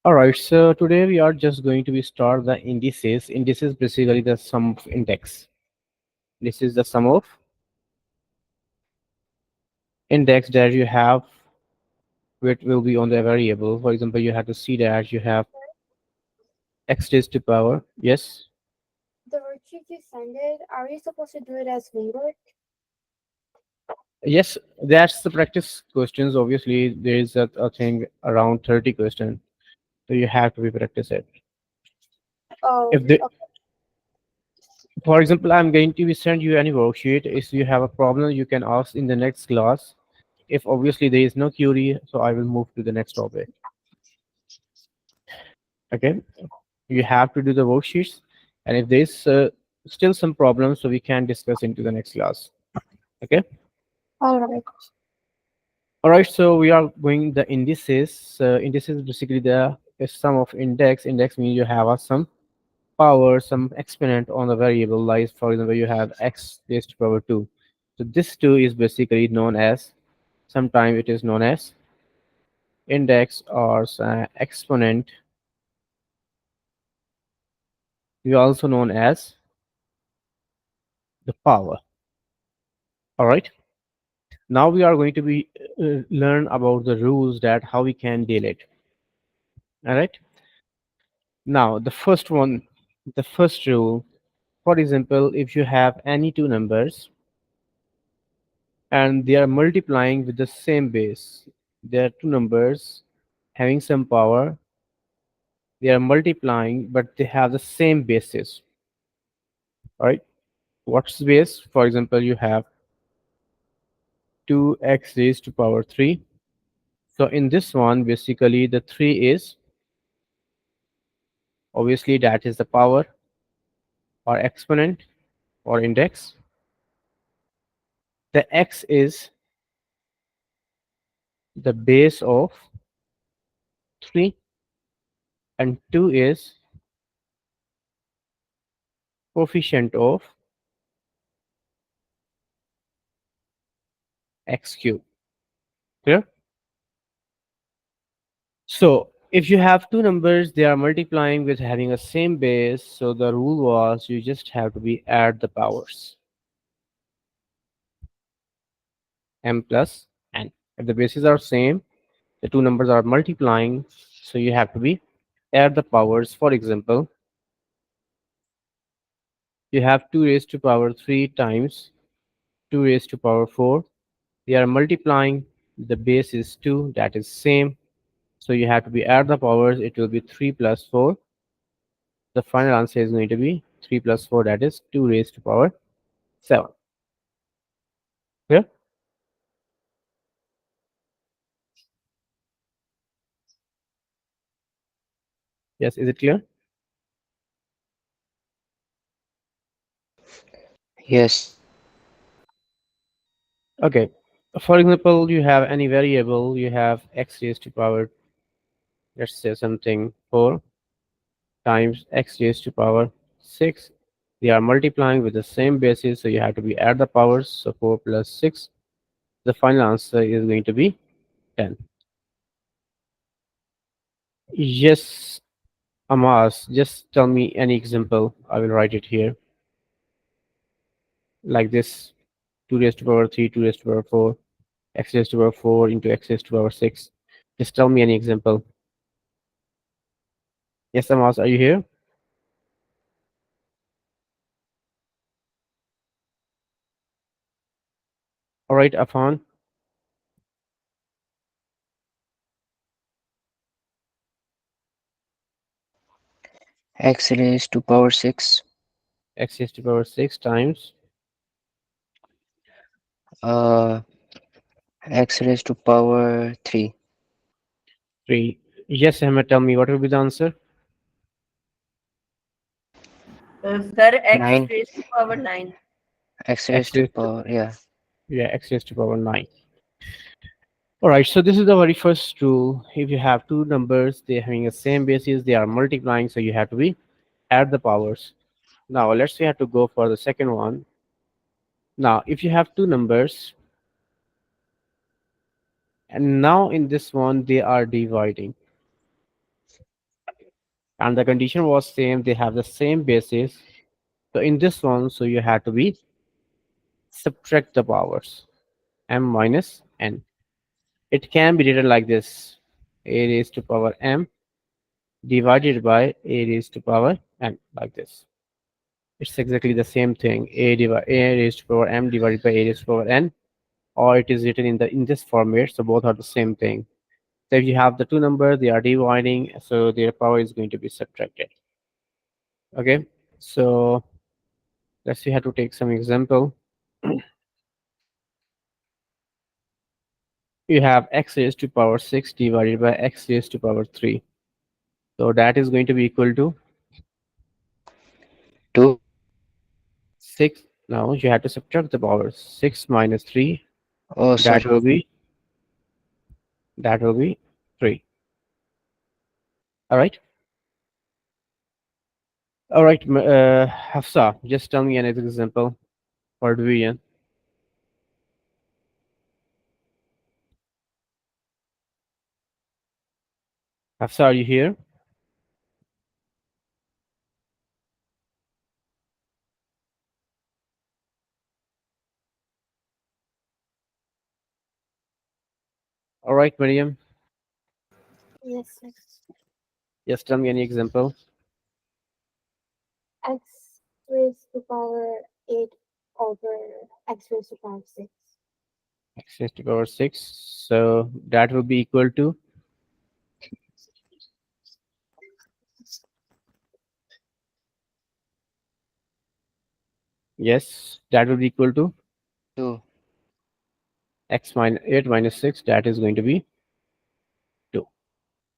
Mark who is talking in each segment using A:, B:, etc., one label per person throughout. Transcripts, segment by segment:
A: All right, so today we are just going to be start the indices. Indices basically the sum of index. This is the sum of index that you have, which will be on the variable. For example, you have to see that you have x raised to power. Yes,
B: The worksheet you send it, are we supposed to do it as homework?
A: yes, that's the practice questions. Obviously, there is a thing around 30 questions, so you have to be practice it.
B: Oh,
A: If the,
B: okay.
A: for example, I'm going to be send you any worksheet. If you have a problem, you can ask in the next class. If obviously there is no query, so I will move to the next topic. Okay, you have to do the worksheets, and if there's still some problems, so we can discuss into the next class. Okay.
B: All right.
A: All right, so we are going the indices. Indices is basically the sum of index. Index means you have some power, some exponent on the variable. Like for example, you have x raised to power 2. So this 2 is basically known as, sometimes it is known as index or exponent. We also known as the power. All right. Now we are going to be learn about the rules that how we can deal it. All right. Now the first one, the first rule. For example, if you have any two numbers and they are multiplying with the same base, there are two numbers having some power. They are multiplying, but they have the same basis. All right. What's the base? For example, you have 2x raised to power 3. So in this one, basically the 3 is obviously that is the power or exponent or index. The x is the base of 3 and 2 is coefficient of x cube. Clear? So if you have two numbers, they are multiplying with having a same base. So the rule was you just have to be add the powers m plus n. If the bases are same, the two numbers are multiplying, so you have to be add the powers. For example, you have 2 raised to power 3 times 2 raised to power 4. They are multiplying, the base is 2, that is same, so you have to be add the powers. It will be 3 plus 4. The final answer is going to be 3 plus 4, that is 2 raised to power 7. Clear? Yes, is it clear?
C: Yes.
A: Okay, for example, you have any variable, you have x raised to power, let's say something 4 times x raised to power 6. They are multiplying with the same basis, so you have to be add the powers. So 4 plus 6, the final answer is going to be 10. Yes, Amas, just tell me any example. I will write it here. Like this, 2 raised to power 3, 2 raised to power 4, x raised to power 4 into x raised to power 6. Just tell me any example. Yes, Amas, are you here? All right, Afan,
C: X raised to power 6.
A: x raised to power 6 times
C: Uh, X raised to power 3.
A: 3. Yes, Ahmed, tell me what will be the answer?
D: Sir, x
C: 9.
D: raised to power 9.
C: X
A: X
C: raised to
A: raised to,
C: power, yeah.
A: yeah, x raised to power 9. All right, so this is the very first rule. If you have two numbers, they're having the same basis, they are multiplying, so you have to be add the powers. Now let's say you have to go for the second one. Now, if you have two numbers, and now in this one they are dividing. and the condition was same, they have the same basis. So in this one, so you have to be subtract the powers, m minus n. It can be written like this: a raised to power m divided by a raised to power n, like this. It's exactly the same thing: a raised to power m divided by a raised to power n, or it is written in this format. So both are the same thing. So if you have the two numbers, they are dividing, so their power is going to be subtracted. Okay, so let's see how to take some example. You have x raised to power 6 divided by x raised to power 3. So that is going to be equal to
C: 2.
A: 6. Now you have to subtract the powers. 6 minus 3,
C: Oh,
A: that
C: sorry.
A: will be that will be 3. All right. All right, Hafsa, just tell me an example for division. Hafsa, are you here? All right, Miriam,
B: Yes, sir.
A: just tell me any example.
B: X raised to power 8 over x raised to power 6.
A: X raised to power 6. So that will be equal to, yes, that will be equal to
C: 2.
A: x minus 8 minus 6. That is going to be 2.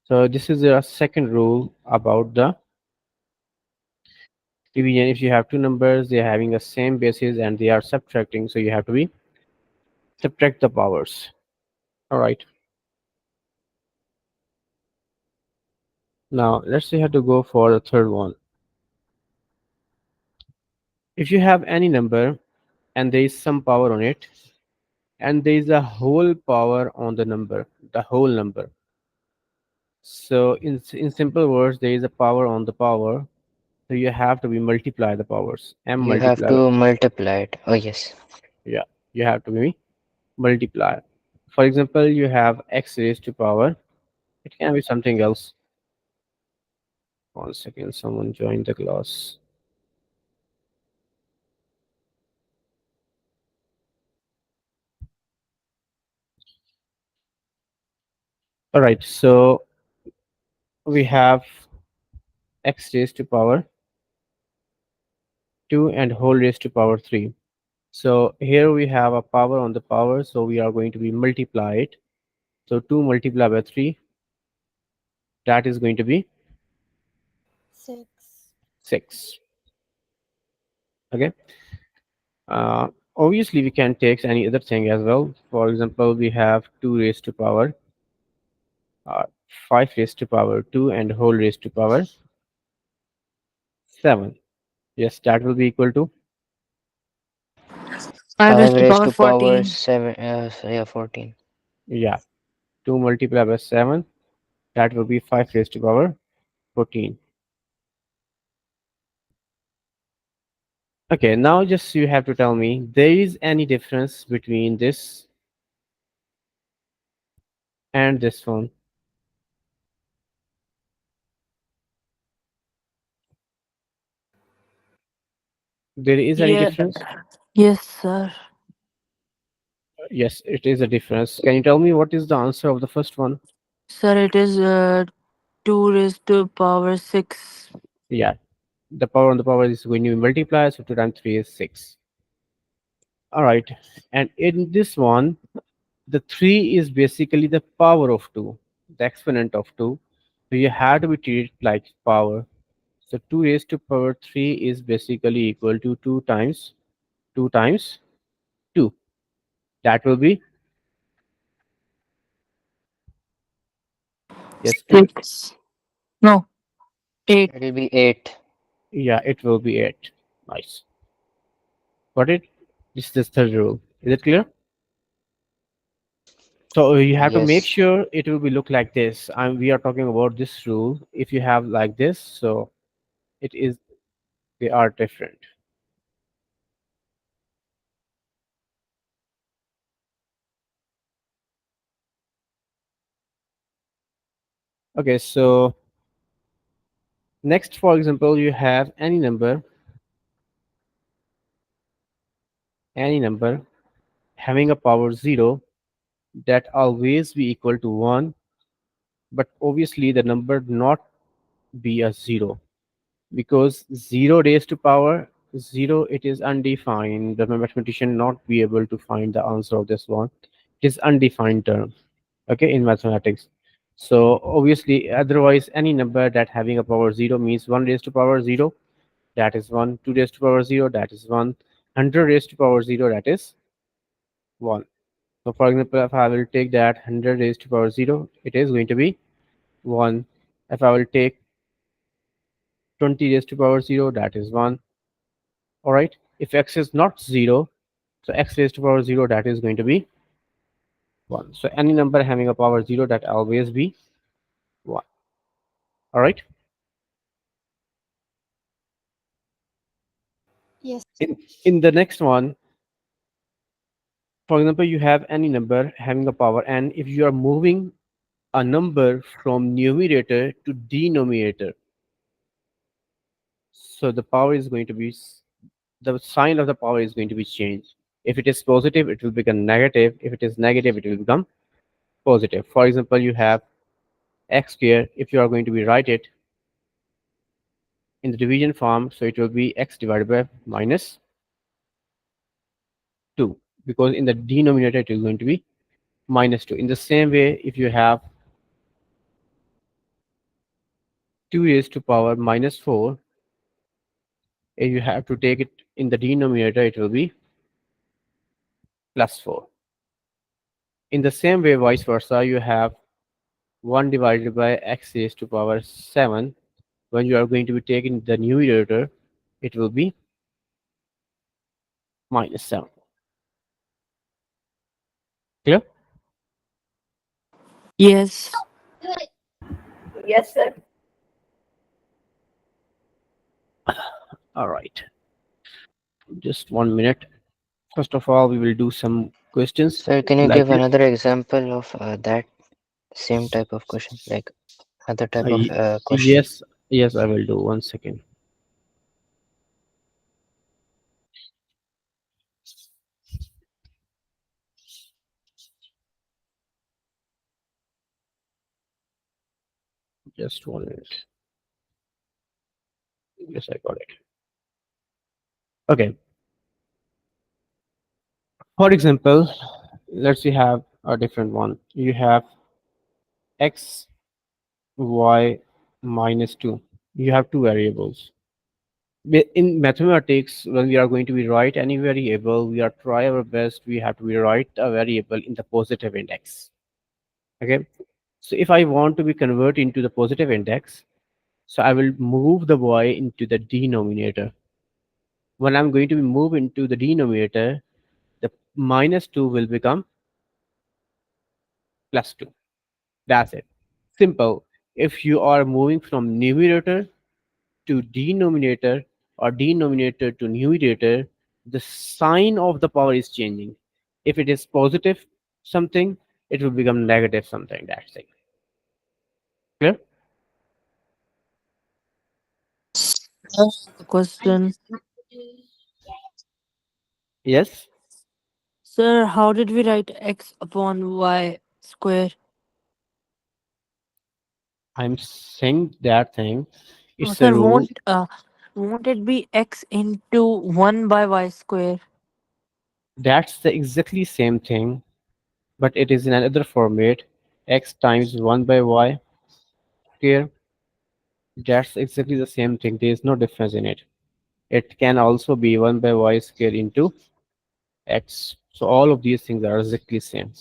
A: So this is a second rule about the division. If you have two numbers, they are having the same basis and they are subtracting, so you have to be subtract the powers. All right. Now let's see how to go for the third one. If you have any number and there is some power on it, and there is a whole power on the number, the whole number. So in simple words, there is a power on the power, so you have to be multiply the powers. M
C: You have
A: multiply.
C: to multiply it. Oh, yes.
A: Yeah, you have to be multiply. For example, you have x raised to power. It can be something else. One second, someone joined the class. All right, so we have x raised to power 2 and whole raised to power 3. So here we have a power on the power, so we are going to be multiply it. So 2 multiplied by 3, that is going to be
B: 6.
A: 6. Okay. Obviously, we can take any other thing as well. For example, we have 2 raised to power, uh, 5 raised to power 2 and whole raised to power 7. Yes, that will be equal to,
E: 5
C: 5
E: raised to
C: raised
E: power
C: to power
E: 14.
C: 7. Yeah, 14.
A: yeah, 2 multiplied by 7, that will be 5 raised to power 14. Okay, now just you have to tell me there is any difference between this and this one. There is any
E: Yeah.
A: difference?
E: Yes, sir.
A: Yes, it is a difference. Can you tell me what is the answer of the first one?
E: Sir, it is 2 raised to power 6.
A: Yeah, the power on the power is going to be multiplied, so 2 times 3 is 6. All right, and in this one, the 3 is basically the power of 2, the exponent of 2. So you have to be treated like power. So 2 raised to power 3 is basically equal to 2 times 2. That will be, yes,
E: 6. No, 8.
C: It will be 8.
A: yeah, it will be 8. Nice. Got it? This is the third rule. Is it clear? So you have to make
C: Yes.
A: sure it will be look like this. We are talking about this rule. If you have like this, so it is they are different. Okay, so next, for example, you have any number having a power 0 that always be equal to 1, but obviously the number not be a 0, because 0 raised to power 0, it is undefined. The mathematician not be able to find the answer of this one. It is undefined term, okay, in mathematics. So obviously, otherwise any number that having a power 0 means 1 raised to power 0, that is 1, 2 raised to power 0, that is 1, 100 raised to power 0, that is 1. So for example, if I will take that 100 raised to power 0, it is going to be 1. If I will take 20 raised to power 0, that is 1. All right. If x is not 0, so x raised to power 0, that is going to be 1. So any number having a power 0, that always be 1. All right.
B: Yes.
A: In the next one, for example, you have any number having a power, and if you are moving a number from numerator to denominator, so the power is going to be the sign of the power is going to be changed. If it is positive, it will become negative. If it is negative, it will become positive. For example, you have x square. If you are going to be write it in the division form, so it will be x divided by minus 2, because in the denominator it is going to be minus 2. In the same way, if you have 2 raised to power minus 4, if you have to take it in the denominator, it will be plus 4. In the same way, vice versa, you have 1 divided by x raised to power 7. When you are going to be taking the numerator, it will be minus 7. Clear?
E: Yes.
D: Yes, sir.
A: All right. Just 1 minute. First of all, we will do some questions
C: Sir, can you
A: like
C: give
A: this.
C: another example of that same type of question, like other type of question?
A: Yes, yes, I will do. 1 second. Just 1 minute. Yes, I got it. Okay. For example, let's say have a different one. You have x, y minus 2. You have two variables. In mathematics, when we are going to be write any variable, we are try our best. We have to be write a variable in the positive index. Okay. So if I want to be convert into the positive index, so I will move the y into the denominator. When I'm going to be move into the denominator, the minus 2 will become plus 2. That's it. Simple. If you are moving from numerator to denominator or denominator to numerator, the sign of the power is changing. If it is positive something, it will become negative something. That's it. Clear?
E: The question.
A: Yes.
E: Sir, how did we write x upon y square?
A: I'm saying that thing. It's a
E: Sir,
A: rule.
E: won't it be x into 1 by y square?
A: That's the exactly same thing, but it is in another format. X times 1 by y square. That's exactly the same thing. There is no difference in it. It can also be 1 by y square into x. So all of these things are exactly same.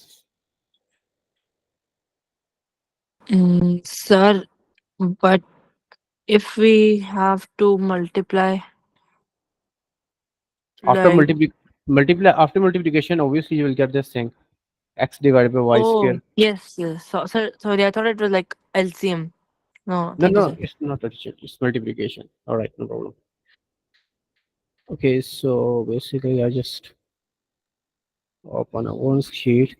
E: Sir, but if we have to multiply,
A: After
E: like,
A: multiply after multiplication, obviously you will get this thing. X divided by y
E: Oh,
A: square.
E: yes, yes. Sorry, I thought it was like LCM. No,
A: No,
E: thank you,
A: no,
E: sir.
A: it's not addition. It's multiplication. All right, no problem. Okay, so basically, I just open a one sheet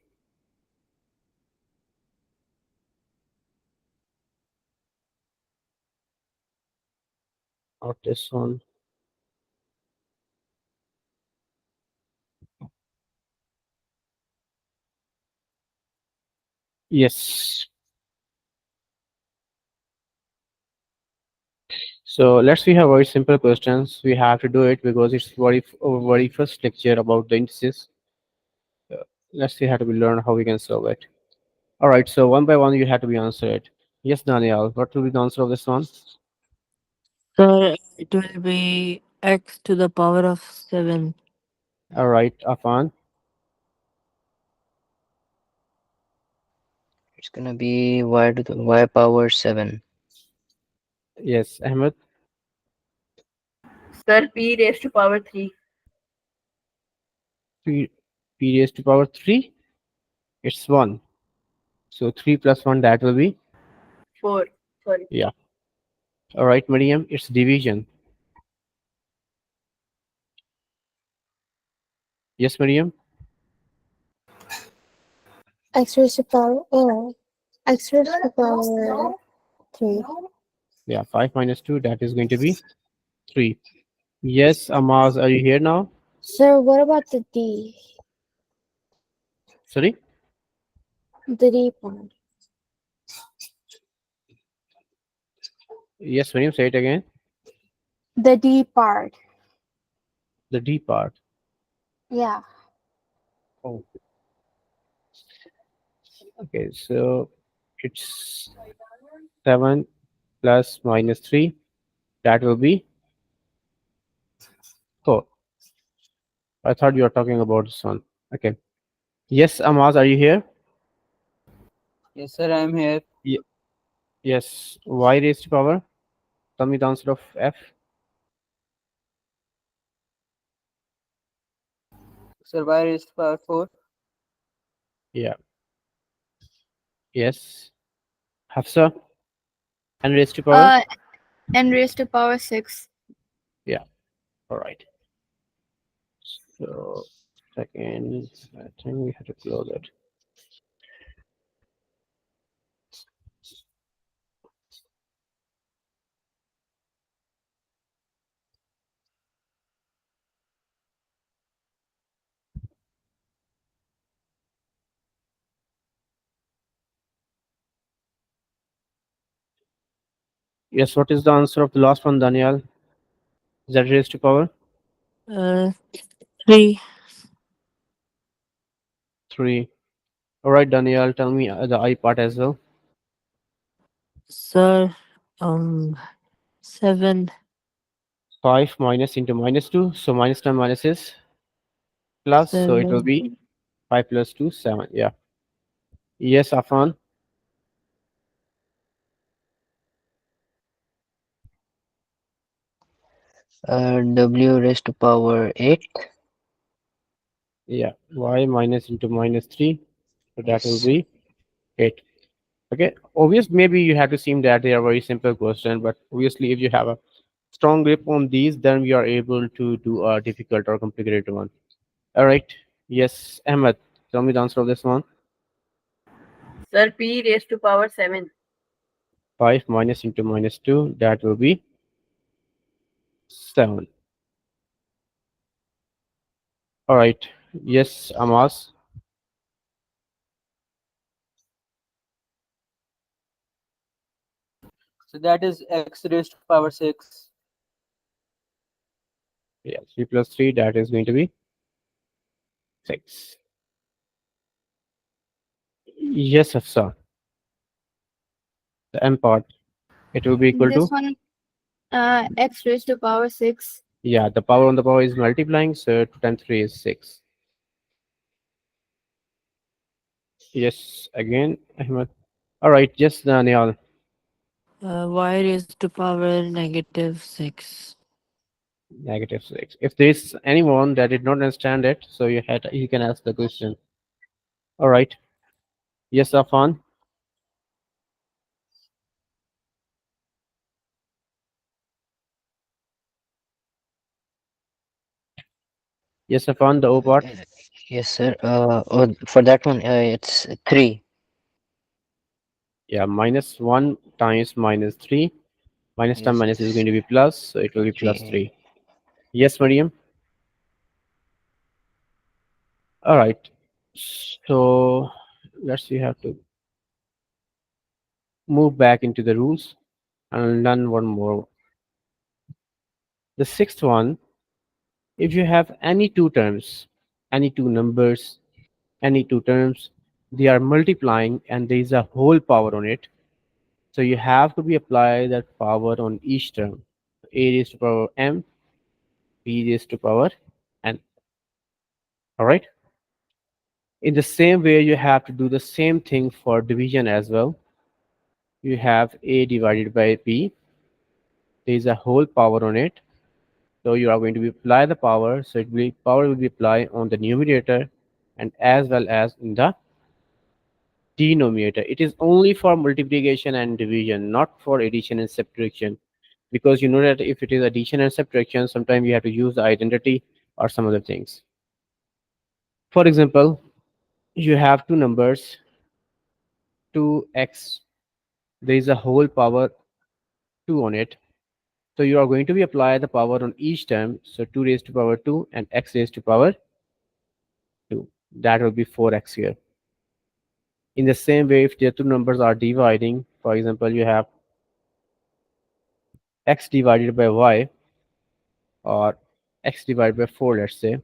A: of this one. Yes. So let's see how very simple questions. We have to do it because it's our very first lecture about the indices. Uh, let's see how to we learn how we can solve it. All right, so one by one you have to be answer it. Yes, Daniel, what will be the answer of this one?
E: Sir, it will be x to the power of 7.
A: All right, Afan.
C: It's gonna be y to the y power 7.
A: Yes, Ahmed.
D: Sir, P raised to power 3.
A: P, P raised to power 3. It's 1. So 3 plus 1, that will be,
D: 4. Sorry.
A: yeah. All right, Miriam, it's division. Yes, Miriam.
B: X raised to power X raised to power 3.
A: Yeah, 5 minus 2, that is going to be 3. Yes, Amaz, are you here now?
B: Sir, what about the D?
A: Sorry?
B: The D part.
A: Yes, Miriam, say it again.
B: The D part.
A: The D part.
B: Yeah.
A: Oh, okay, so it's 7 plus minus 3, that will be 4. I thought you were talking about this one. Okay. Yes, Amaz, are you here?
F: Yes, sir, I am here.
A: Ye- yes. Y raised to power. Tell me the answer of F.
F: Sir, y raised to power 4.
A: Yeah. Yes. Hafsa. N raised to power.
G: N raised to power 6.
A: Yeah. All right. So second, I think we have to close it. Yes. What is the answer of the last one, Daniel? Z raised to power
E: Uh, 3.
A: 3. All right, Daniel. Tell me the I part as well.
E: Sir, 7.
A: 5 minus into minus 2. So minus 10 minus is plus. So it will
E: 7.
A: be 5 plus 2, 7. Yeah. Yes, Afan.
C: W raised to power 8.
A: Yeah. Y minus into minus 3. So that will
C: Yes.
A: be 8. Okay. Obvious, maybe you have to seem that they are very simple question, but obviously if you have a strong grip on these, then we are able to do a difficult or complicated one. All right. Yes, Ahmed. Tell me the answer of this one.
D: Sir, P raised to power 7.
A: 5 minus into minus 2. That will be 7. All right. Yes, Amas.
F: So that is x raised to power 6.
A: Yeah. 3 plus 3. That is going to be 6. Yes, Hafsa. The M part. It will be equal
G: This
A: to,
G: one, x raised to power 6.
A: yeah, the power on the power is multiplying. So 2 times 3 is 6. Yes, again, Ahmed. All right. Yes, Daniel.
E: Y raised to power negative 6.
A: Negative 6. If there is anyone that did not understand it, so you can ask the question. All right. Yes, Afan. Yes, Afan, the O part.
C: Yes, sir. Oh, for that one, it's 3.
A: Yeah, minus 1 times minus 3. Minus times
C: Yes,
A: minus is going to be plus, so it will be plus
C: 3.
A: 3. Yes, Mariam. All right. So let's see, have to move back into the rules and learn one more. The sixth one, if you have any two terms, any two numbers, any two terms, they are multiplying and there is a whole power on it. So you have to be apply that power on each term. A raised to power m, b raised to power n. All right. In the same way, you have to do the same thing for division as well. You have a divided by b. There is a whole power on it. So you are going to be apply the power. So it will power will be applied on the numerator and as well as in the denominator. It is only for multiplication and division, not for addition and subtraction. Because you know that if it is addition and subtraction, sometimes you have to use the identity or some other things. For example, you have two numbers, 2x. There is a whole power 2 on it. So you are going to be apply the power on each term. So 2 raised to power 2 and x raised to power 2. That will be 4x here. In the same way, if the two numbers are dividing, for example, you have x divided by y or x divided by 4, let's say,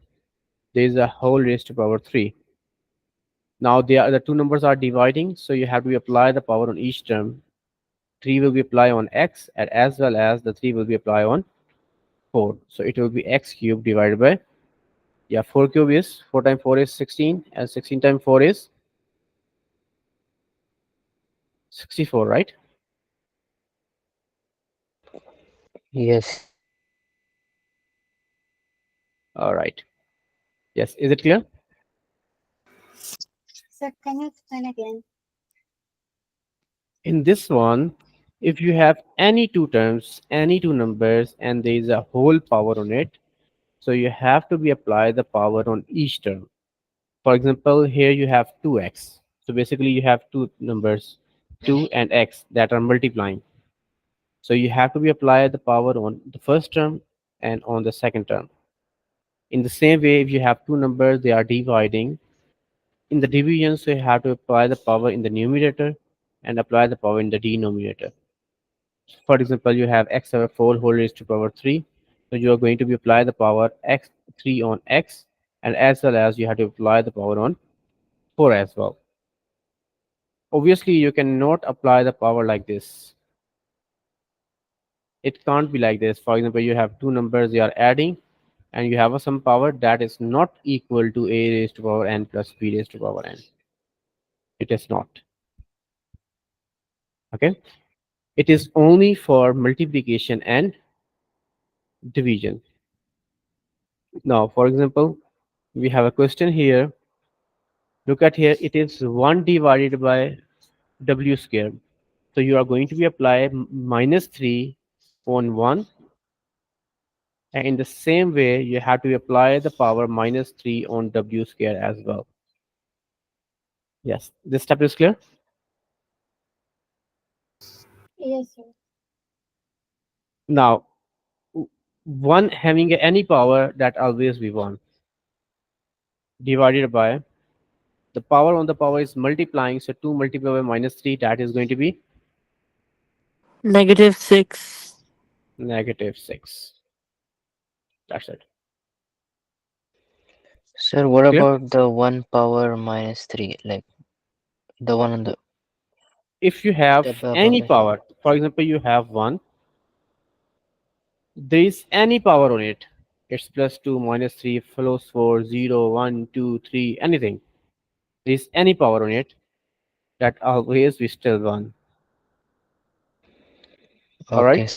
A: there is a whole raised to power 3. Now the two numbers are dividing, so you have to apply the power on each term. 3 will be applied on x and as well as the 3 will be applied on 4. So it will be x cubed divided by, yeah, 4 cube is 4 times 4 is 16 and 16 times 4 is 64, right?
C: Yes.
A: All right. Yes, is it clear?
G: Sir, can you explain again?
A: In this one, if you have any two terms, any two numbers, and there is a whole power on it, so you have to be apply the power on each term. For example, here you have 2x. So basically you have two numbers, 2 and x, that are multiplying. So you have to be apply the power on the first term and on the second term. In the same way, if you have two numbers, they are dividing. In the division, so you have to apply the power in the numerator and apply the power in the denominator. For example, you have x over 4 whole raised to power 3. So you are going to be apply the power x 3 on x and as well as you have to apply the power on 4 as well. Obviously, you cannot apply the power like this. It can't be like this. For example, you have two numbers, they are adding and you have some power that is not equal to a raised to power n plus b raised to power n. It is not. Okay. It is only for multiplication and division. Now, for example, we have a question here. Look at here, it is 1 divided by w squared. So you are going to be apply minus 3 on 1. And in the same way, you have to apply the power minus 3 on w squared as well. Yes, this step is clear.
G: Yes, sir.
A: Now, 1 having any power, that always be 1 divided by the power on the power is multiplying. So 2 multiplied by minus 3, that is going to be
E: -6.
A: negative 6. That's it.
C: Sir, what
A: Clear?
C: about the 1 power minus 3? Like the one on the
A: If you have
C: step above
A: any
C: it?
A: power, for example, you have 1, there is any power on it. It's plus 2, minus 3, plus 4, 0, 1, 2, 3, anything. There is any power on it, that always we still 1. All right.
C: Okay.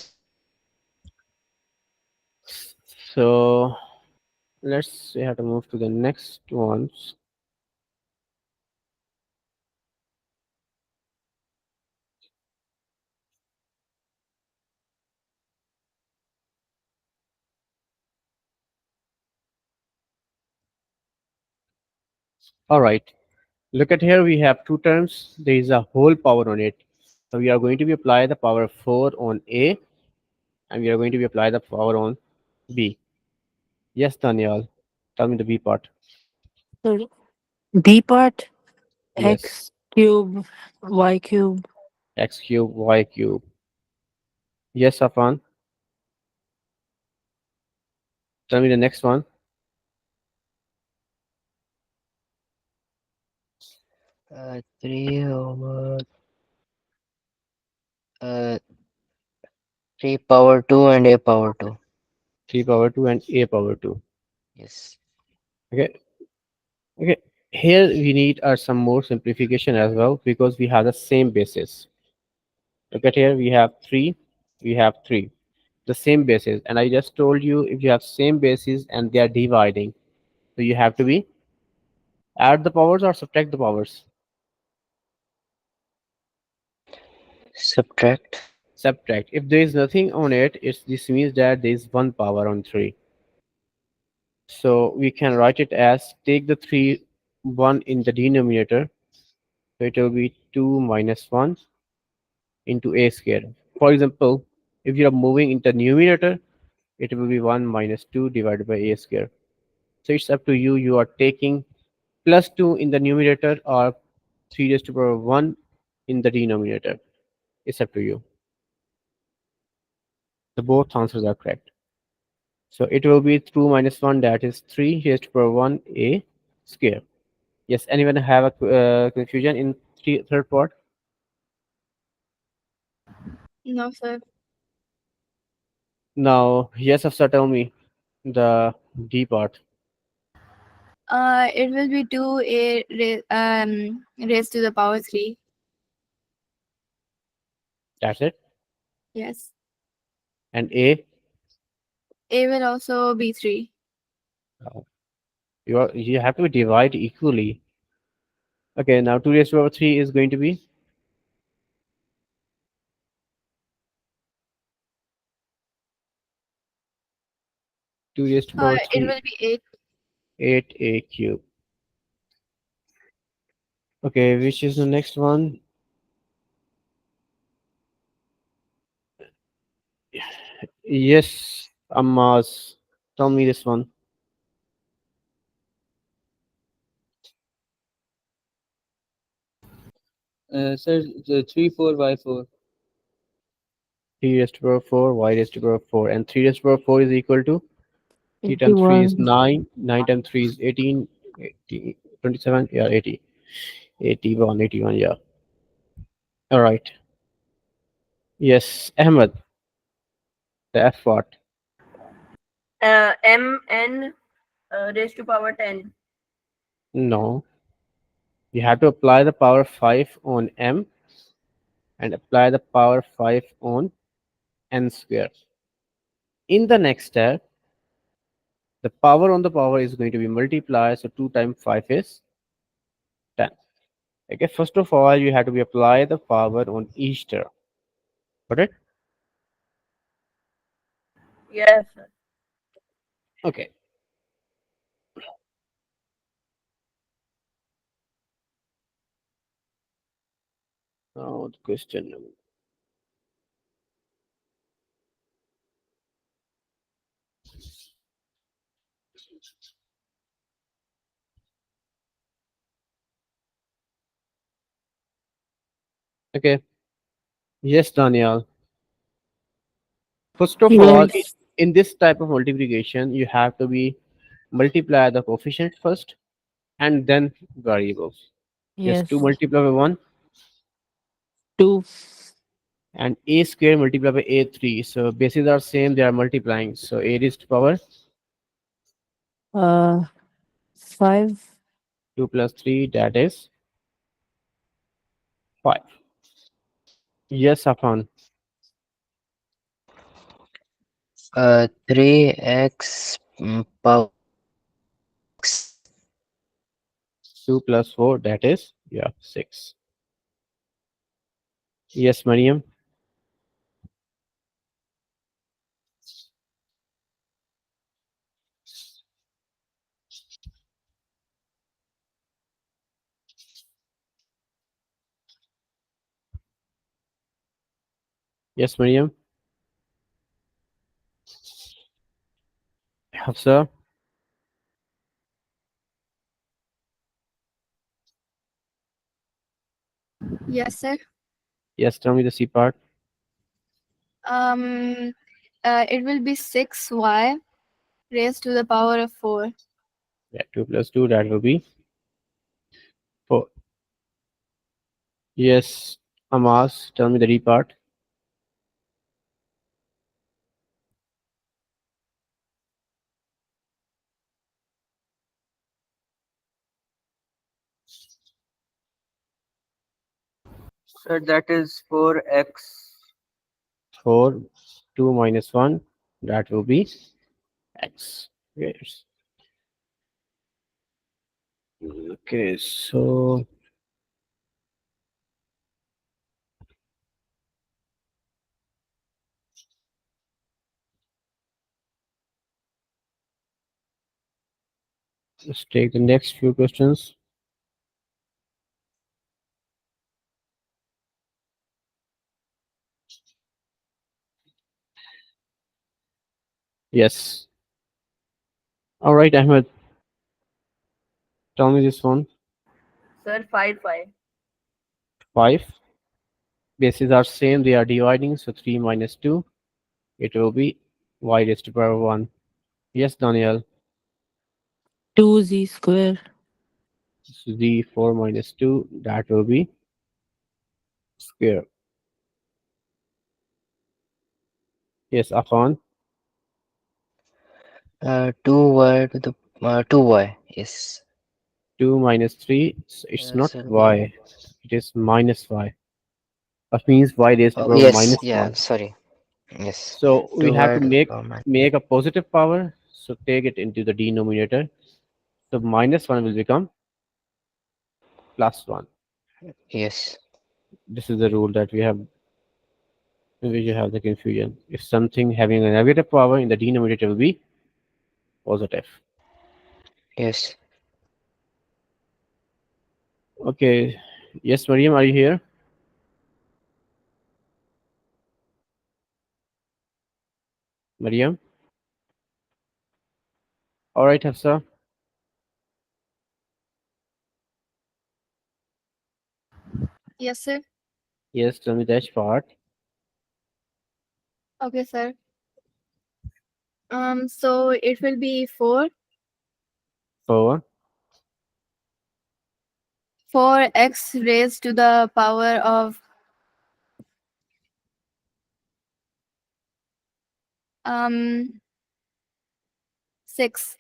A: So let's we have to move to the next ones. All right. Look at here. We have two terms. There is a whole power on it. So we are going to be apply the power 4 on A, and we are going to be apply the power on B. Yes, Daniel. Tell me the B part.
E: So B part,
A: Yes.
E: x cube, y cube.
A: X cube, Y cube. Yes, Afan. Tell me the next one.
C: 3 over uh, 3 power 2 and a power 2.
A: 3 power 2 and A power 2.
C: Yes.
A: Okay. Okay. Here we need some more simplification as well because we have the same basis. Look at here. We have 3. The same basis. And I just told you if you have same basis and they are dividing, so you have to be add the powers or subtract the powers.
C: Subtract.
A: Subtract. If there is nothing on it, this means that there is one power on 3. So we can write it as take the 3 1 in the denominator. So it will be 2 minus 1 into a square. For example, if you are moving into numerator, it will be 1 minus 2 divided by a square. So it's up to you. You are taking plus 2 in the numerator or 3 raised to the power 1 in the denominator. It's up to you. The both answers are correct. So it will be 2 minus 1, that is 3 raised to the power 1 a square. Yes, anyone have a confusion in third part?
D: No, sir.
A: Now, yes, Afsar, tell me the D part.
D: It will be 2 raised to the power 3.
A: That's it.
D: Yes.
A: And A,
D: A will also be 3.
A: you have to divide equally. Okay, now 2 raised to the power 3 is going to be 2 raised to the power
D: It
A: 3,
D: will be 8.
A: 8a cube. Okay, which is the next one? Yes, Ammaz. Tell me this one.
F: Sir, the 3 4 by 4.
A: 3 raised to the power 4, y raised to the power 4, and 3 raised to the power 4 is equal to 3 times 3 is
E: 81.
A: 9, 9 times 3 is 18, 80, 27, yeah, 80, 81, 81, yeah. All right. Yes, Ahmed, the F part.
D: Mn raised to power 10.
A: No, you have to apply the power 5 on m and apply the power 5 on n square. In the next step, the power on the power is going to be multiplied, so 2 times 5 is 10. Okay, first of all, you have to be apply the power on each term. Got it?
D: Yes, sir.
A: Okay. Now the question. Okay. Yes, Daniel. First of all,
E: Yes.
A: in this type of multiplication, you have to be multiply the coefficient first and then variables. Yes, 2
E: Yes.
A: multiplied by 1
E: 2.
A: and a square multiplied by a3. So bases are same, they are multiplying. So a raised to power
E: 5.
A: 2 plus 3, that is 5. Yes, Afan.
C: 3x power 6.
A: 2 plus 4, that is, yeah, 6. Yes, Mariam. Yes, Miriam. Hafsa.
H: Yes, sir.
A: Yes, tell me the C part.
H: Um, it will be 6y raised to the power of 4.
A: Yeah, 2 plus 2, that will be 4. Yes, Amas, tell me the D part.
F: Sir, that is 4x.
A: 4, 2 minus 1, that will be x. Yes. Okay, so let's take the next few questions. Yes. All right, Ahmed, tell me this one.
D: Sir, 5.
A: 5. Bases are same, they are dividing, so 3 minus 2, it will be y raised to power 1. Yes, Daniel.
E: 2z square.
A: So the 4 minus 2, that will be square. Yes, Afan.
C: 2y to the 2y. Yes.
A: 2 minus 3, so it's not
C: Sir,
A: y, it is minus y. That means y raised to
C: oh,
A: power
C: yes.
A: minus
C: Yeah.
A: 1.
C: Sorry. Yes.
A: So we have to
C: 2y to the
A: make
C: power minus.
A: make a positive power, so take it into the denominator. So minus 1 will become plus 1.
C: Yes.
A: This is the rule that we have, in which you have the confusion. If something having a negative power in the denominator will be positive.
C: Yes.
A: Okay. Yes, Mariam, are you here? Mariam? All right, Hafsa.
H: Yes, sir.
A: Yes, tell me that part.
H: Okay, sir. So it will be 4.
A: 4.
H: 4x raised to the power of 6.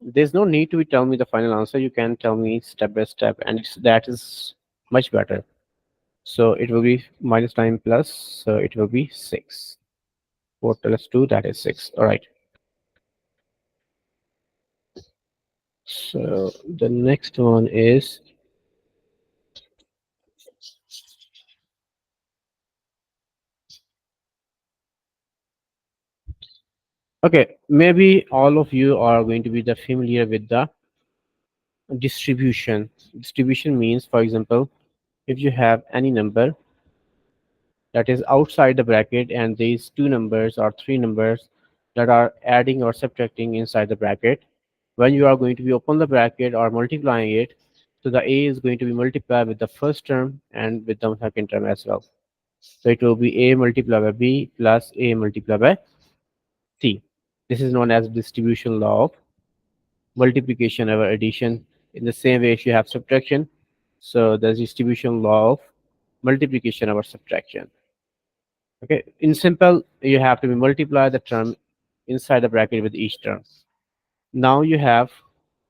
A: There's no need to tell me the final answer. You can tell me step by step, and that is much better. So it will be minus 9 plus, so it will be 6. 4 plus 2, that is 6. All right. So the next one is, okay, maybe all of you are going to be the familiar with the distribution. Distribution means, for example, if you have any number that is outside the bracket and these two numbers or three numbers that are adding or subtracting inside the bracket, when you are going to be open the bracket or multiplying it, so the a is going to be multiplied with the first term and with the second term as well. So it will be a multiplied by b plus a multiplied by c. This is known as distribution law of multiplication over addition. In the same way, if you have subtraction, so the distribution law of multiplication over subtraction. Okay, in simple, you have to be multiply the term inside the bracket with each term. Now you have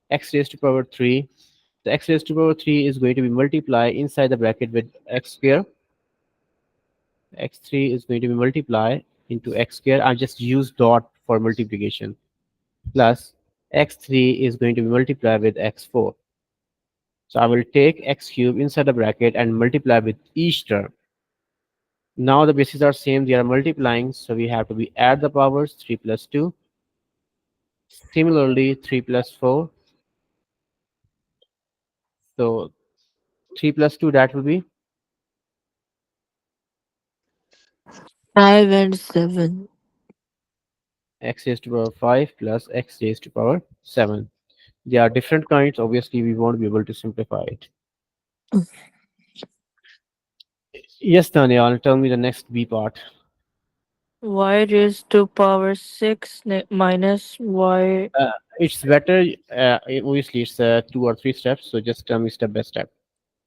A: x raised to power 3. The x raised to power 3 is going to be multiplied inside the bracket with x square. X3 is going to be multiplied into x square. I just use dot for multiplication. Plus x3 is going to be multiplied with x4. So I will take x cube inside the bracket and multiply with each term. Now the bases are same, they are multiplying, so we have to be add the powers 3 plus 2. Similarly, 3 plus 4. So 3 plus 2, that will be
E: 5 and 7.
A: X raised to power 5 plus x raised to power 7. They are different kinds. Obviously, we won't be able to simplify it. Yes, Daniel, tell me the next B part.
E: Y raised to power 6 minus y.
A: It's better. Obviously, it's 2 or 3 steps. So just tell me step by step,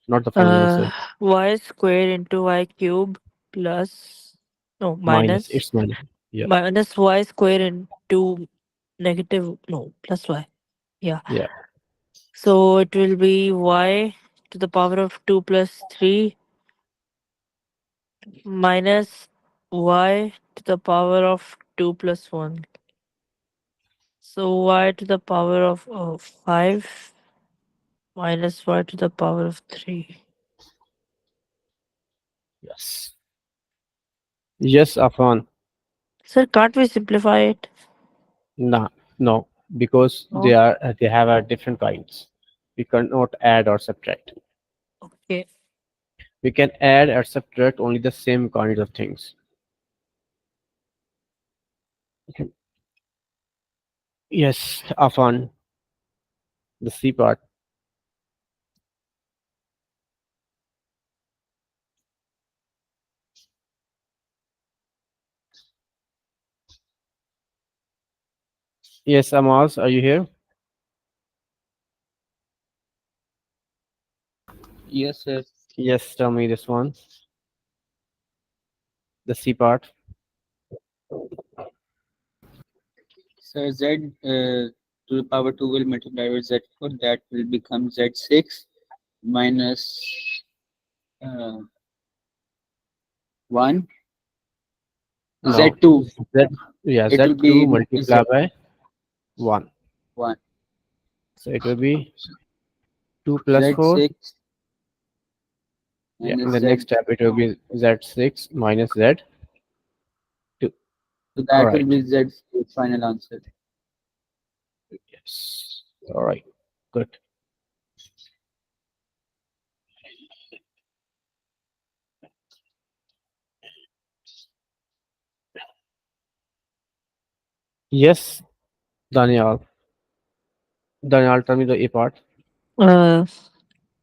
A: not the final answer.
E: Y squared into y cube plus. No,
A: Minus.
E: minus.
A: It's minus. Yeah.
E: Minus y squared into negative. No, plus y. Yeah.
A: Yeah.
E: So it will be y to the power of 2 plus 3 minus y to the power of 2 plus 1. So y to the power of 5 minus y to the power of 3.
A: Yes. Yes, Afan.
E: Sir, can't we simplify it?
A: Nah, no, because
E: No.
A: they have different kinds. We cannot add or subtract.
E: Okay.
A: We can add or subtract only the same kinds of things. Okay. Yes, Afan, the C part. Yes, Amaz, are you here?
F: Yes, sir.
A: Yes, tell me this one. The C part.
F: So z to the power 2 will multiply with z4. That will become z6 minus 1.
A: No,
F: z2.
A: Z, yeah,
F: It will
A: Z2
F: be
A: multiplied by 1.
F: z1.
A: So it will be 2 plus 4.
F: z6
A: Yeah, in
F: minus
A: the next
F: z.
A: step, it will be Z6 minus Z2.
F: So
A: All
F: that will
A: right.
F: be z's final answer.
A: Yes. All right. Good. Yes, Daniel. Daniel, tell me the A part.
E: Uh,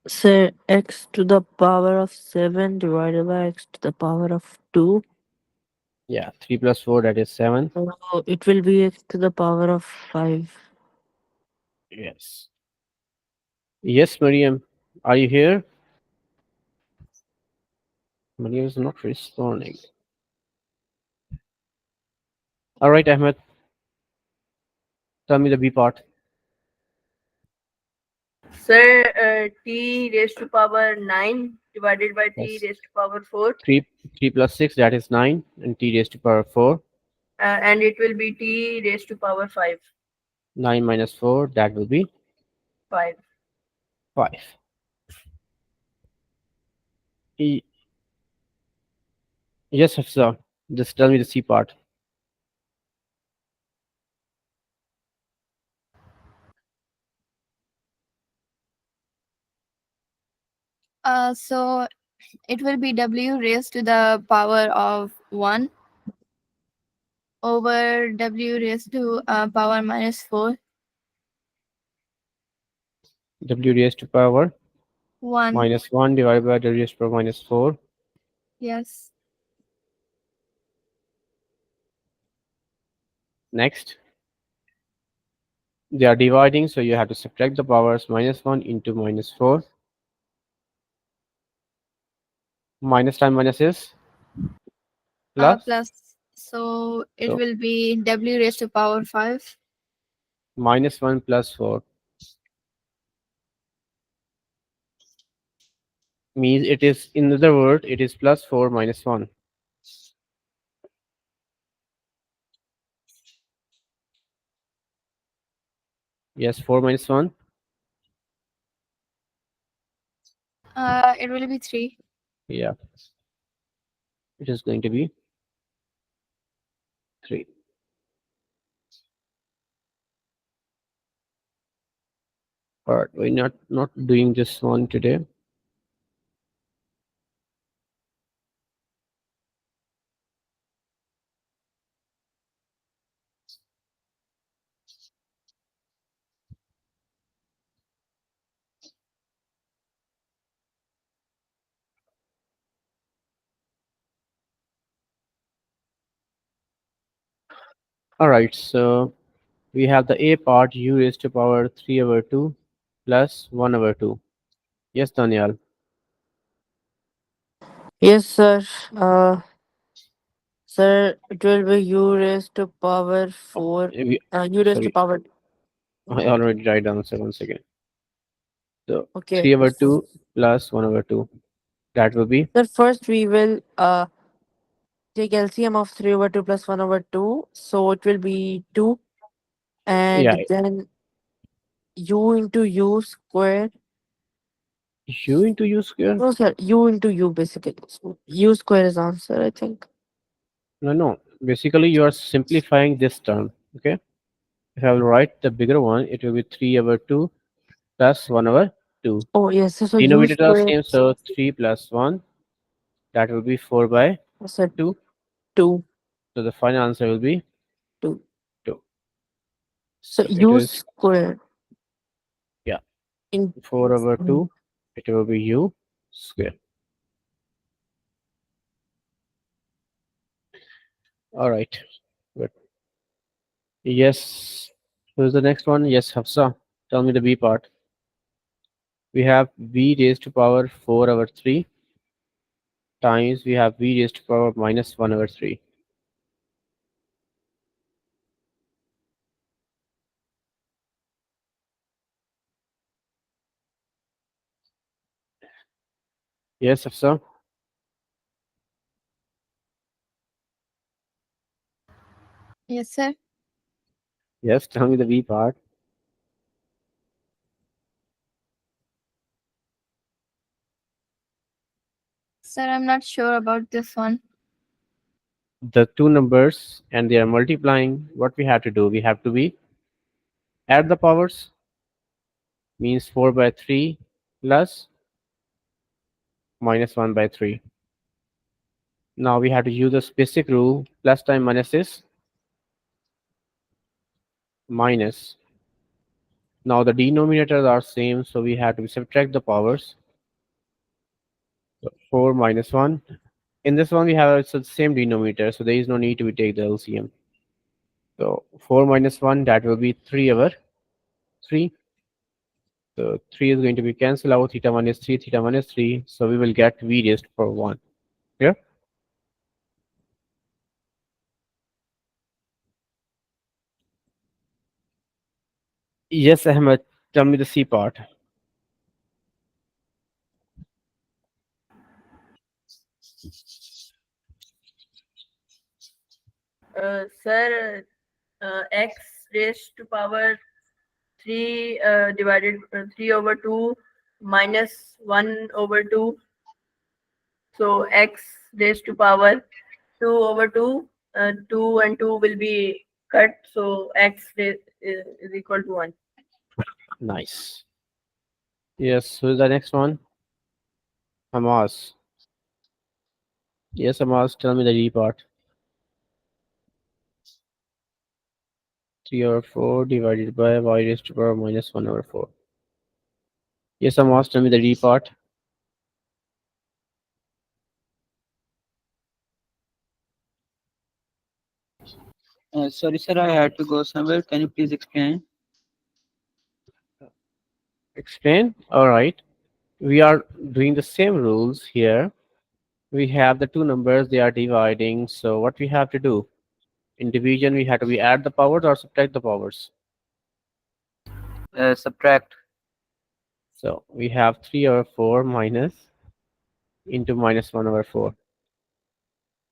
E: Sir, x to the power of 7 divided by x to the power of 2.
A: Yeah, 3 plus 4, that is 7.
E: So it will be x to the power of 5.
A: Yes. Yes, Mariam. Are you here? Mariam is not responding. All right, Ahmed. Tell me the B part.
D: Sir, t raised to power 9 divided by t
A: Yes.
D: raised to power 4,
A: 3 plus 6, that is 9. And t raised to power 4.
D: and it will be t raised to power 5.
A: 9 minus 4, that will be
D: 5.
A: 5. E- yes, Hafsa. Just tell me the C part.
H: So it will be w raised to the power of 1 over w raised to power minus 4.
A: W raised to power
H: 1.
A: minus 1 divided by W raised to power minus 4.
H: Yes.
A: Next. They are dividing, so you have to subtract the powers. Minus 1 into minus 4. Minus time minus is plus.
H: Plus. So it
A: So
H: will be w raised to power 5.
A: minus 1 plus 4 means it is, in other word, it is plus 4 minus 1. Yes, 4 minus 1.
H: It will be 3.
A: Yeah, it is going to be 3. All right, we're not doing this one today. All right, so we have the A part, u raised to power 3 over 2 plus 1 over 2. Yes, Daniel.
E: Yes, sir. Uh, Sir, it will be u raised to power 4. U raised to
A: Sorry,
E: power.
A: I already write down, so 1 second. So
E: Okay.
A: 3 over 2 plus 1 over 2. That will be,
E: Sir, first we will take LCM of 3 over 2 plus 1 over 2. So it will be 2. And
A: yeah,
E: then u into u square.
A: u into u square.
E: No, sir. U into u basically. So u square is answer, I think.
A: No, no. Basically, you are simplifying this term. Okay. If I will write the bigger one, it will be 3 over 2 plus 1 over 2.
E: Oh, yes. So u
A: Denominator are
E: square.
A: same, so 3 plus 1. That will be 4 by
E: Sir,
A: 2.
E: 2.
A: So the final answer will be
E: 2.
A: 2.
E: So
A: So it
E: u
A: is,
E: square
A: yeah,
E: in
A: 4 over 2. It will be u square. All right. Good. Yes. Who's the next one? Yes, Hafsa. Tell me the B part. We have v raised to power 4 over 3 times we have v raised to power minus 1 over 3. Yes, Hafsa.
H: Yes, sir.
A: Yes, tell me the B part.
H: Sir, I'm not sure about this one.
A: The two numbers and they are multiplying. What we have to do? We have to be add the powers, means 4 by 3 plus minus 1 by 3. Now we have to use the basic rule, plus time minus is minus. Now the denominators are same, so we have to subtract the powers. So 4 minus 1. In this one we have it's the same denominator, so there is no need to take the LCM. So 4 minus 1, that will be 3 over 3. So 3 is going to be cancelled out, theta 1 is 3, theta 1 is 3, so we will get v raised for 1. Clear? Yes, Ahmed, tell me the C part.
D: Sir, x raised to power 3 divided 3 over 2 minus 1 over 2. So x raised to power 2 over 2. 2 and 2 will be cut. So is equal to 1.
A: Nice. Yes, who's the next one? Hamas. Yes, Hamas, tell me the D part. 3 over 4 divided by y raised to power minus 1 over 4. Yes, Hamas, tell me the D part.
F: Sorry, sir, I had to go somewhere. Can you please explain?
A: Explain. All right. We are doing the same rules here. We have the two numbers, they are dividing. So what we have to do? In division, we have to be add the powers or subtract the powers.
F: Subtract.
A: So we have 3 over 4 minus into minus 1 over 4.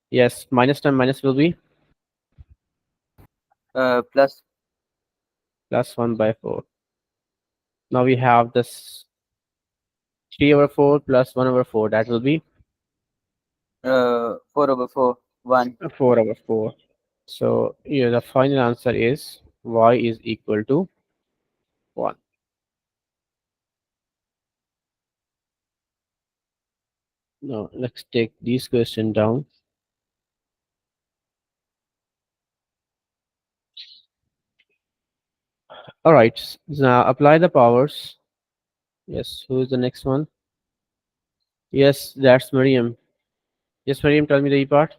A: Yes, minus time minus will be
F: Plus
A: plus 1 by 4. Now we have this 3 over 4 plus 1 over 4. That will be
F: 4 over 4, 1.
A: 4 over 4. So yeah, the final answer is y is equal to 1. Now let's take this question down. All right, now apply the powers. Yes, who is the next one? Yes, that's Miriam. Yes, Miriam, tell me the E part.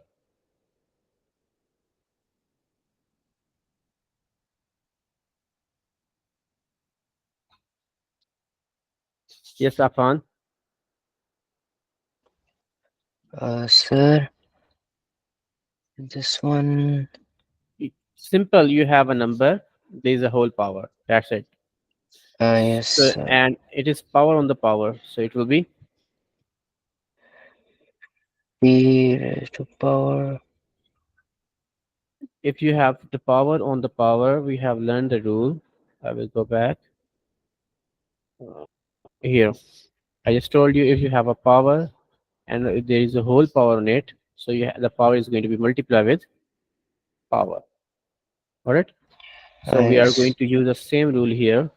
A: Yes, Afan.
C: Sir, this one.
A: Simple. You have a number. There is a whole power. That's it. So,
C: Yes,
A: and it is power on the power. So it will be,
C: p raised to power.
A: if you have the power on the power, we have learned the rule. I will go back here. I just told you, if you have a power and there is a whole power on it, so the power is going to be multiplied with power. All right. So we are going
C: Yes,
A: to use the same rule here.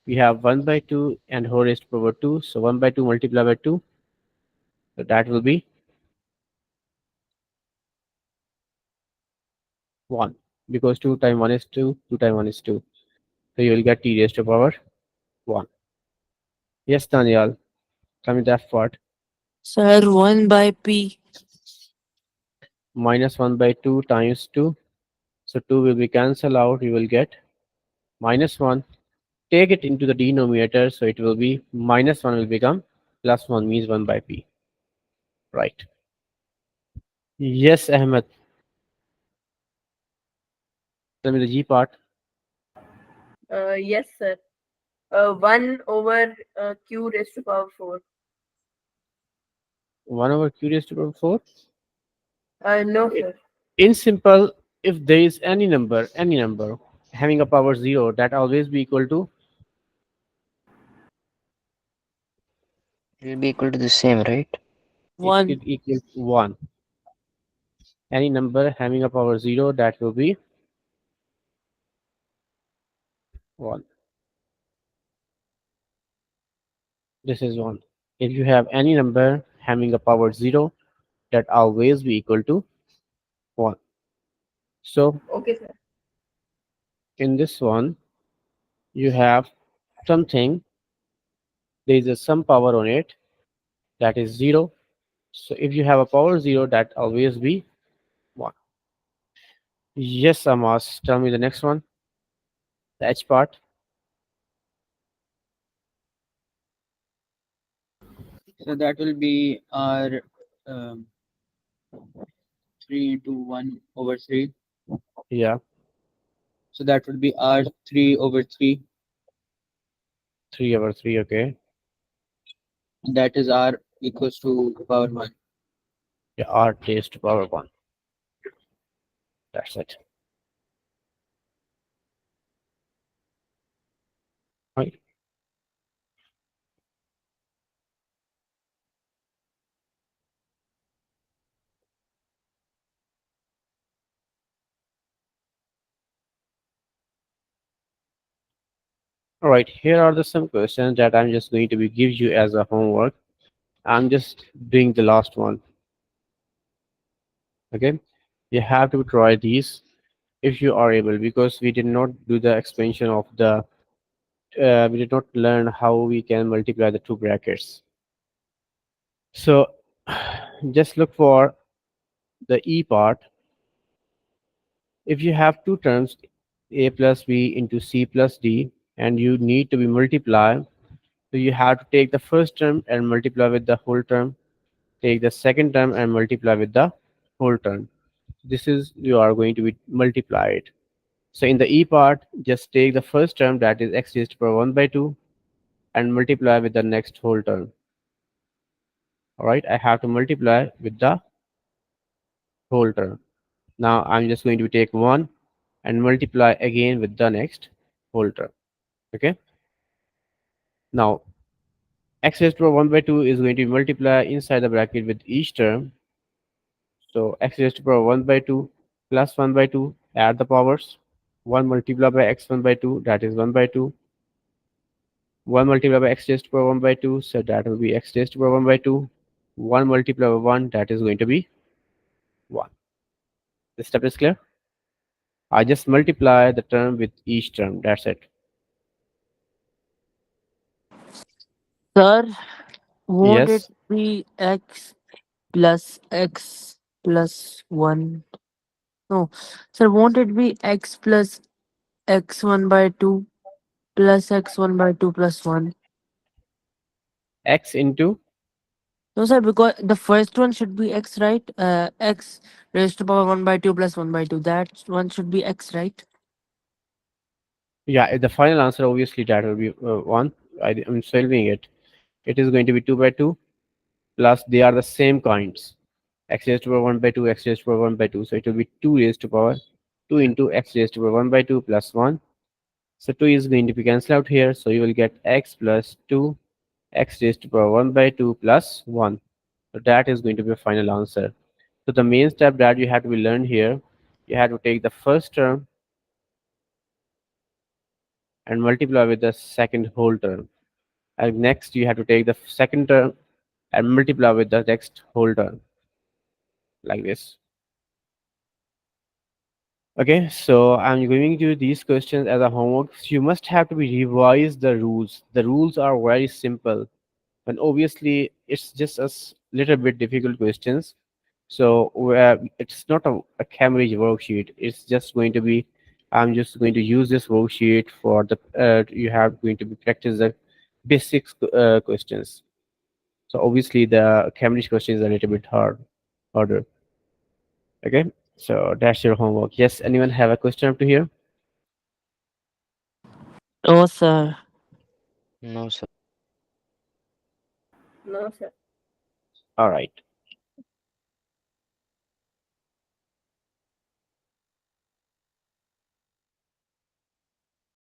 A: We have 1 by 2 and whole raised to power 2. So 1 by 2 multiplied by 2. So that will be 1, because 2 times 1 is 2, 2 times 1 is 2. So you will get t raised to power 1. Yes, Daniel, tell me that part.
E: Sir, 1 by P.
A: Minus 1 by 2 times 2. So 2 will be cancelled out. You will get minus 1. Take it into the denominator. So it will be minus 1 will become plus 1, means 1 by P. Right. Yes, Ahmed. Tell me the G part.
D: Yes, sir. 1 over q raised to power 4.
A: 1 over q raised to power 4.
D: No,
A: I-
D: sir.
A: In simple, if there is any number having a power 0, that always be equal to,
C: it will be equal to the same, right?
A: it
E: 1.
A: could equal to 1. Any number having a power 0, that will be 1. This is 1. If you have any number having a power 0, that always be equal to 1. So
D: Okay, sir.
A: in this one, you have something, there is a some power on it, that is 0. So if you have a power 0, that always be 1. Yes, Amas, tell me the next one, the H part.
F: So that will be our um, 3 into 1 over 3.
A: Yeah,
F: So that would be our 3 over 3.
A: 3 over 3, okay.
F: And that is r equals to power 1.
A: Yeah, R raised to power 1. That's it. Right. All right, here are the some questions that I'm just going to be give you as a homework. I'm just doing the last one. Okay, you have to try these if you are able, because we did not do the expansion of the, we did not learn how we can multiply the two brackets. So just look for the E part. If you have two terms, a plus b into c plus d, and you need to be multiplied, so you have to take the first term and multiply with the whole term, take the second term and multiply with the whole term. This is, you are going to be multiplied. So in the E part, just take the first term, that is x raised to power 1 by 2, and multiply with the next whole term. All right, I have to multiply with the whole term. Now I'm just going to take 1 and multiply again with the next whole term. Okay. Now x raised to power 1 by 2 is going to be multiplied inside the bracket with each term. So x raised to power 1 by 2 plus 1 by 2, add the powers. 1 multiplied by x1 by 2, that is 1 by 2. 1 multiplied by x raised to power 1 by 2, so that will be x raised to power 1 by 2. 1 multiplied by 1, that is going to be 1. This step is clear. I just multiply the term with each term, that's it.
E: Sir, won't it
A: Yes,
E: be x plus x plus 1? No. Sir, won't it be x plus x1 by 2 plus x1 by 2 plus 1?
A: x into,
E: No, sir, because the first one should be x, right? X raised to power 1 by 2 plus 1 by 2. That one should be x, right?
A: yeah, the final answer obviously that will be 1. I'm solving it. It is going to be 2 by 2 plus they are the same kinds. X raised to power 1 by 2, x raised to power 1 by 2. So it will be 2 raised to power 2 into x raised to power 1 by 2 plus 1. So 2 is going to be cancelled out here. So you will get x plus 2, x raised to power 1 by 2 plus 1. So that is going to be a final answer. So the main step that you have to be learned here, you have to take the first term and multiply with the second whole term. And next you have to take the second term and multiply with the next whole term, like this. Okay, so I'm giving you these questions as a homework. You must have to be revise the rules. The rules are very simple, and obviously it's just little bit difficult questions. So it's not a Cambridge worksheet. It's just going to be, I'm just going to use this worksheet for the you have going to be practice the basics questions. So obviously the Cambridge question is a little bit harder. Okay, so that's your homework. Yes, anyone have a question up to here?
E: Oh, sir.
C: No, sir.
D: No, sir.
A: All right.